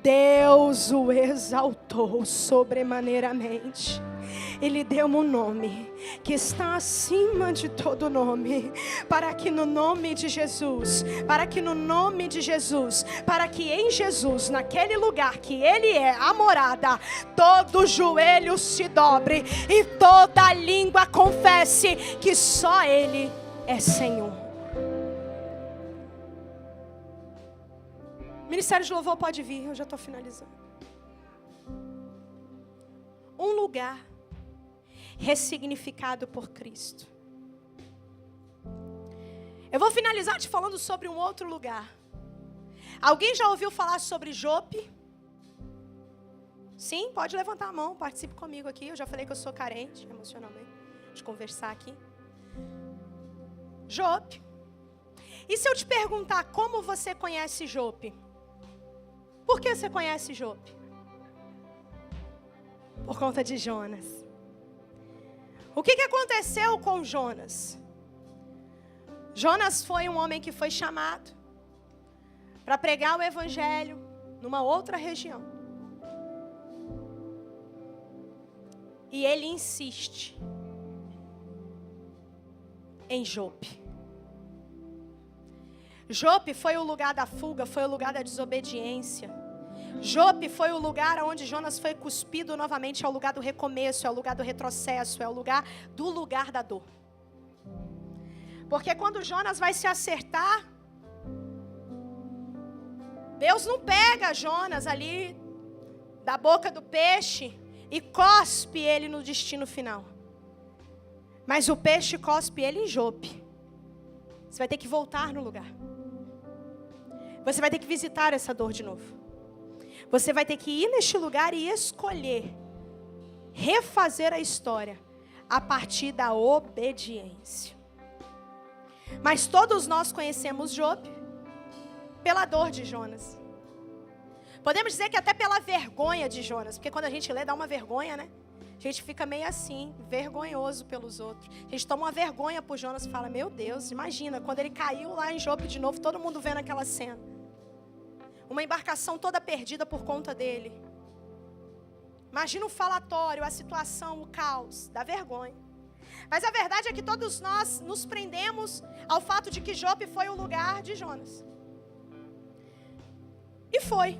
Deus o exaltou sobremaneiramente. E lhe deu um nome que está acima de todo nome, para que no nome de Jesus, para que em Jesus, naquele lugar que Ele é a morada, todo joelho se dobre e toda língua confesse que só Ele é Senhor. Ministério de Louvor pode vir, eu já estou finalizando. Um lugar ressignificado por Cristo. Eu vou finalizar te falando sobre um outro lugar. Alguém já ouviu falar sobre Jope? Sim, pode levantar a mão, participe comigo aqui. Eu já falei que eu sou carente emocionalmente de conversar aqui. Jope. E se eu te perguntar como você conhece Jope? Por que você conhece Jope? Por conta de Jonas. O que aconteceu com Jonas? Jonas foi um homem que foi chamado para pregar o evangelho numa outra região. E ele insiste em Jope. Jope foi o lugar da fuga, foi o lugar da desobediência. Jope foi o lugar onde Jonas foi cuspido novamente, é o lugar do recomeço, é o lugar do retrocesso, é o lugar da dor. Porque quando Jonas vai se acertar, Deus não pega Jonas ali da boca do peixe e cospe ele no destino final. Mas o peixe cospe ele em Jope. Você vai ter que voltar no lugar. Você vai ter que visitar essa dor de novo. Você vai ter que ir neste lugar e escolher refazer a história a partir da obediência. Mas todos nós conhecemos Jope pela dor de Jonas. Podemos dizer que até pela vergonha de Jonas, porque quando a gente lê dá uma vergonha, né? A gente fica meio assim, vergonhoso pelos outros. A gente toma uma vergonha por Jonas e fala, meu Deus, imagina, quando ele caiu lá em Jope de novo, todo mundo vendo aquela cena. Uma embarcação toda perdida por conta dele. Imagina o falatório, a situação, o caos, dá vergonha. Mas a verdade é que todos nós nos prendemos ao fato de que Jope foi o lugar de Jonas. E foi.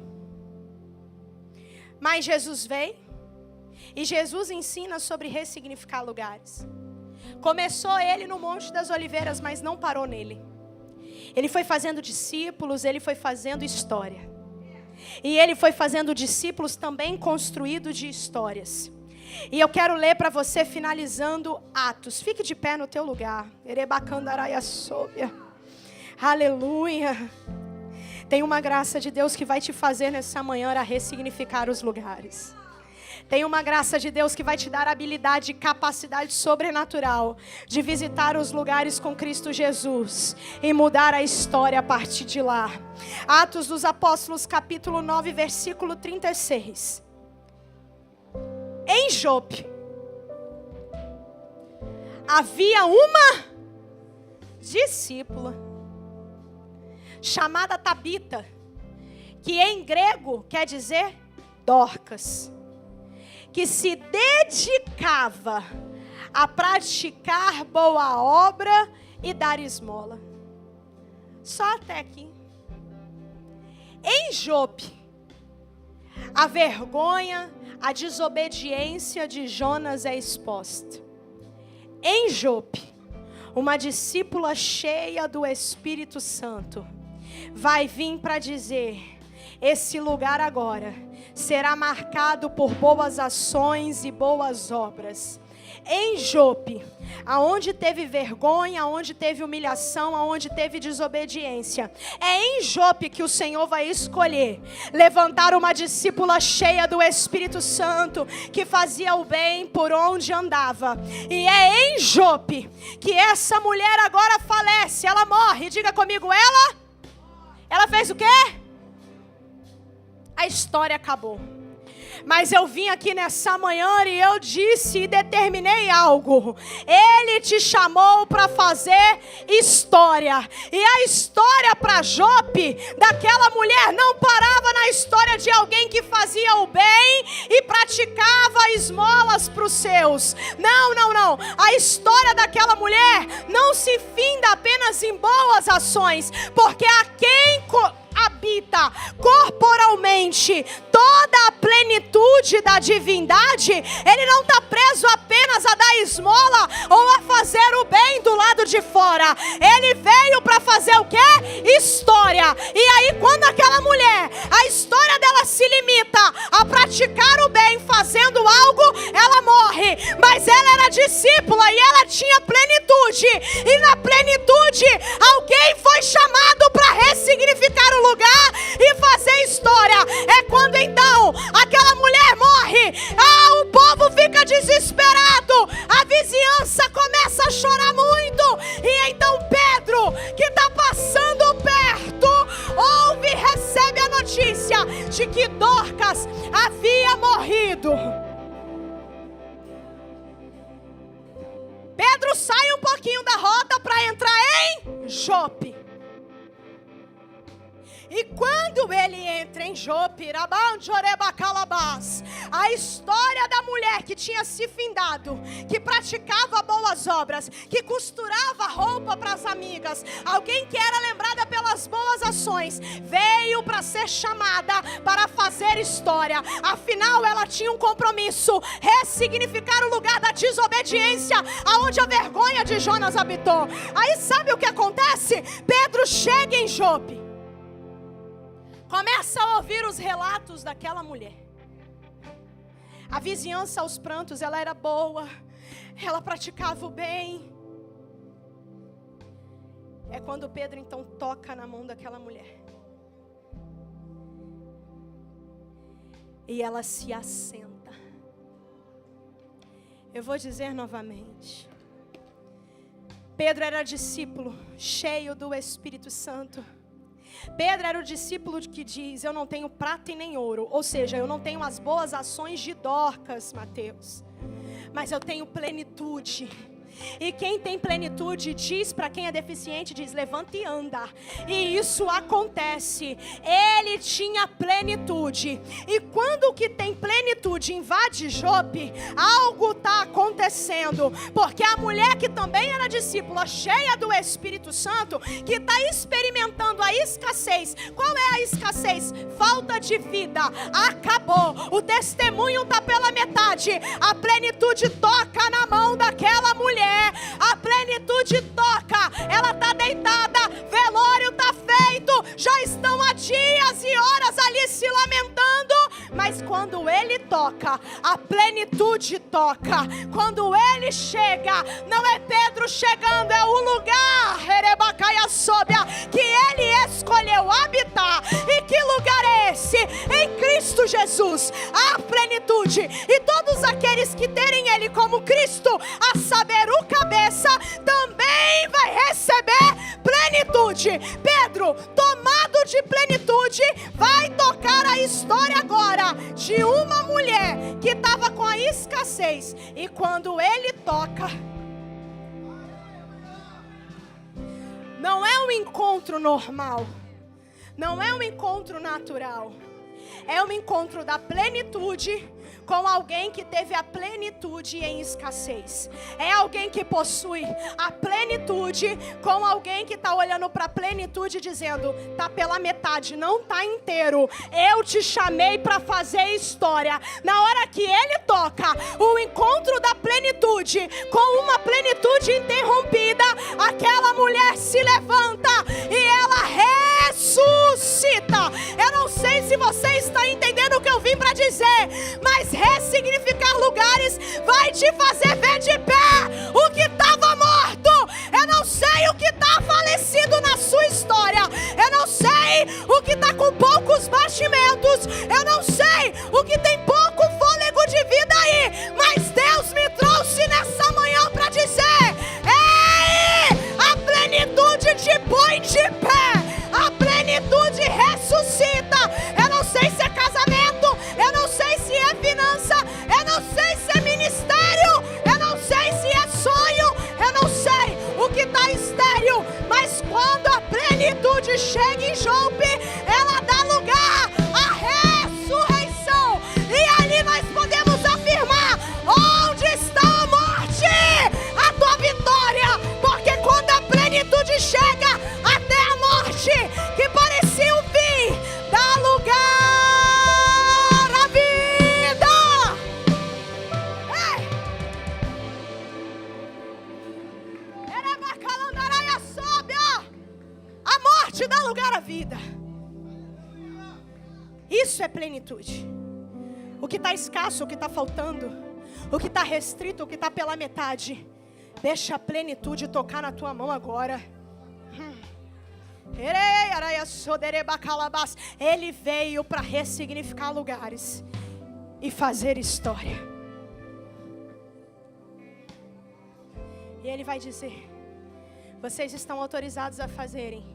Mas Jesus veio E Jesus ensina sobre ressignificar lugares. Começou ele no Monte das Oliveiras, mas não parou nele. Ele foi fazendo discípulos, ele foi fazendo história. E ele foi fazendo discípulos também construídos de histórias. E eu quero ler para você, finalizando Atos. Fique de pé no teu lugar. Erebacandaraia sóbia. Aleluia. Tem uma graça de Deus que vai te fazer nessa manhã a ressignificar os lugares. Tem uma graça de Deus que vai te dar habilidade e capacidade sobrenatural de visitar os lugares com Cristo Jesus e mudar a história a partir de lá. Atos dos Apóstolos, capítulo 9, versículo 36. Em Jope havia uma discípula chamada Tabita, que em grego quer dizer Dorcas, que se dedicava a praticar boa obra e dar esmola. Só até aqui. Em Jope, a vergonha, a desobediência de Jonas é exposta. Em Jope, uma discípula cheia do Espírito Santo vai vir para dizer: esse lugar agora será marcado por boas ações e boas obras. Em Jope, aonde teve vergonha, aonde teve humilhação, aonde teve desobediência, é em Jope que o Senhor vai escolher levantar uma discípula cheia do Espírito Santo, que fazia o bem por onde andava. E é em Jope que essa mulher agora falece, ela morre. Diga comigo, ela fez o quê? A história acabou. Mas eu vim aqui nessa manhã e eu disse e determinei algo. Ele te chamou para fazer história. E a história para Jope, daquela mulher, não parava na história de alguém que fazia o bem e praticava esmolas para os seus. Não. A história daquela mulher não se finda apenas em boas ações, porque a quem habita corporalmente toda a plenitude da divindade, ele não está preso apenas a dar esmola ou a fazer o bem do lado de fora. Ele veio para fazer o quê? História. E aí, quando aquela mulher, a história dela se limita a praticar o bem fazendo algo, ela morre. Mas ela era discípula e ela tinha plenitude. E na plenitude, alguém foi chamado para ressignificar o lugar e fazer história. É quando então aquela mulher morre, o povo fica desesperado, a vizinhança começa a chorar muito, e então Pedro, que está passando perto, ouve e recebe a notícia de que Dorcas havia morrido. Pedro sai um pouquinho da rota para entrar em Jope. E quando ele entra em Jope, a história da mulher que tinha se findado, que praticava boas obras, que costurava roupa para as amigas, alguém que era lembrada pelas boas ações, veio para ser chamada para fazer história. Afinal, ela tinha um compromisso: ressignificar o lugar da desobediência, aonde a vergonha de Jonas habitou. Aí sabe o que acontece? Pedro chega em Jope, começa a ouvir os relatos daquela mulher. A vizinhança aos prantos, ela era boa, ela praticava o bem. É quando Pedro então toca na mão daquela mulher. E ela se assenta. Eu vou dizer novamente. Pedro era discípulo, cheio do Espírito Santo. Pedro era o discípulo que diz: eu não tenho prata e nem ouro. Ou seja, eu não tenho as boas ações de Dorcas, Mateus, mas eu tenho plenitude. E quem tem plenitude diz para quem é deficiente, diz: levanta e anda. E isso acontece. Ele tinha plenitude. E quando o que tem plenitude invade Jope, algo está acontecendo. Porque a mulher que também era discípula, cheia do Espírito Santo, que está experimentando a escassez. Qual é a escassez? Falta de vida. Acabou. O testemunho está pela metade. A plenitude toca na mão daquela mulher. A plenitude toca. Ela está deitada. Velório está feito. Já estão há dias e horas ali se lamentando. Mas quando ele toca, a plenitude toca. Quando ele chega, não é Pedro chegando, é o lugar que ele escolheu habitar. E que lugar é esse? Em Cristo Jesus, a plenitude. E todos aqueles que terem ele como Cristo, a saber, o cabeça, também vai receber plenitude. Pedro, tomado de plenitude, vai tocar a história agora de uma mulher que estava com a escassez. E quando ele toca, não é um encontro normal, não é um encontro natural, é um encontro da plenitude com alguém que teve a plenitude em escassez. É alguém que possui a plenitude com alguém que está olhando para a plenitude dizendo: está pela metade, não está inteiro. Eu te chamei para fazer história. Na hora que ele toca o encontro da plenitude com uma plenitude interrompida, aquela mulher se levanta e ela ressuscita. Eu não sei se você está entendendo o que eu vim para dizer, mas ressignificar lugares vai te fazer ver de pé o que estava morto. Eu não sei o que está falecido na sua história. Eu não sei o que está com poucos batimentos. Eu não sei o que tem pouco fôlego de vida aí. Mas Deus me trouxe nessa manhã para dizer: ei, a plenitude te põe de pé. A plenitude ressuscita. Eu não sei se é casamento, eu não sei se é finança, eu não sei se é ministério, eu não sei se é sonho, eu não sei o que está estéril, mas quando a plenitude chega em Jope, ela dá lugar à ressurreição. E ali nós podemos afirmar: onde está a morte? A tua vitória. Porque quando a plenitude chega, até a morte, que parecia o fim, dá lugar à vida. Ei! Erebacalandaraia sobe, ó. A morte dá lugar à vida. Isso é plenitude. O que está escasso, o que está faltando, o que está restrito, o que está pela metade, deixa a plenitude tocar na tua mão agora. Ele veio para ressignificar lugares e fazer história. E ele vai dizer: vocês estão autorizados a fazerem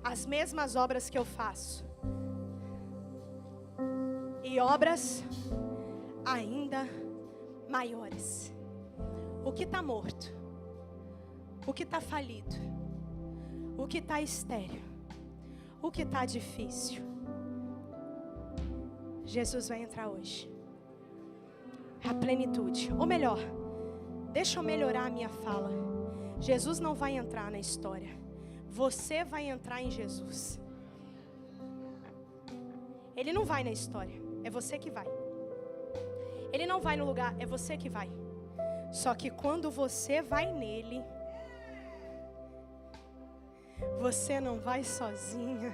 as mesmas obras que eu faço, e obras ainda maiores. O que está morto, o que está falido, o que está estéril, o que está difícil, Jesus vai entrar hoje. A plenitude. Ou melhor, deixa eu melhorar a minha fala. Jesus não vai entrar na história, você vai entrar em Jesus. Ele não vai na história, é você que vai. Ele não vai no lugar, é você que vai. Só que quando você vai nele, você não vai sozinha.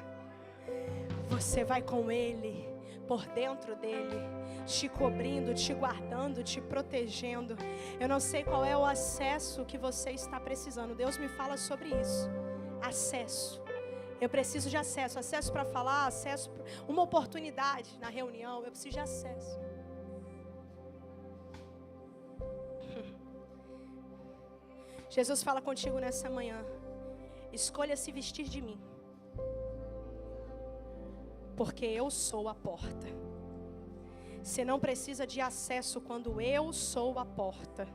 Você vai com ele, por dentro dele, te cobrindo, te guardando, te protegendo. Eu não sei qual é o acesso que você está precisando. Deus me fala sobre isso. Acesso. Eu preciso de acesso. Acesso para falar, acesso, uma oportunidade na reunião. Eu preciso de acesso. Jesus fala contigo nessa manhã: escolha se vestir de mim, porque eu sou a porta. Você não precisa de acesso quando eu sou a porta.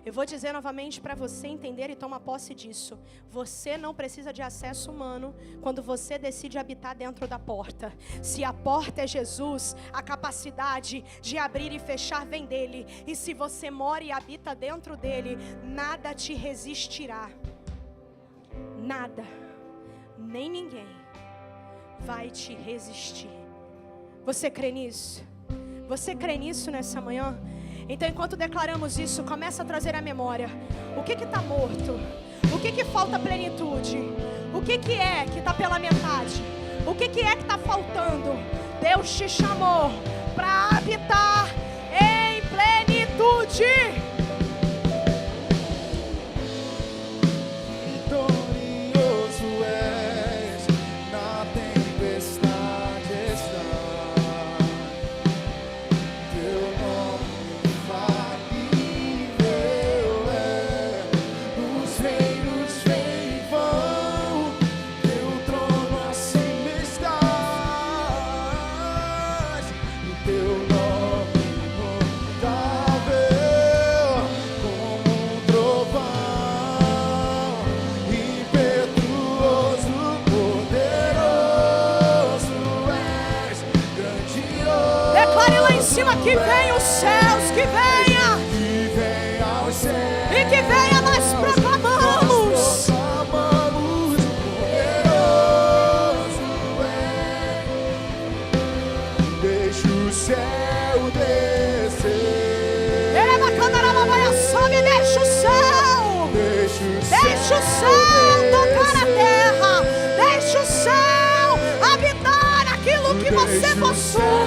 Eu vou dizer novamente para você entender e tomar posse disso. Você não precisa de acesso humano quando você decide habitar dentro da porta. Se a porta é Jesus, a capacidade de abrir e fechar vem dele. E se você mora e habita dentro dele, nada te resistirá. Nada, nem ninguém vai te resistir. Você crê nisso? Você crê nisso nessa manhã? Então, enquanto declaramos isso, começa a trazer à memória o que está morto, o que falta plenitude, o que é que está pela metade, o que é que está faltando. Deus te chamou para habitar em plenitude. Que venha os céus, que venha os céus, e que venha, nós proclamamos. Deixa o céu descer. Deixa o céu, deixa o céu tocar a terra, deixa o céu habitar aquilo que você possui.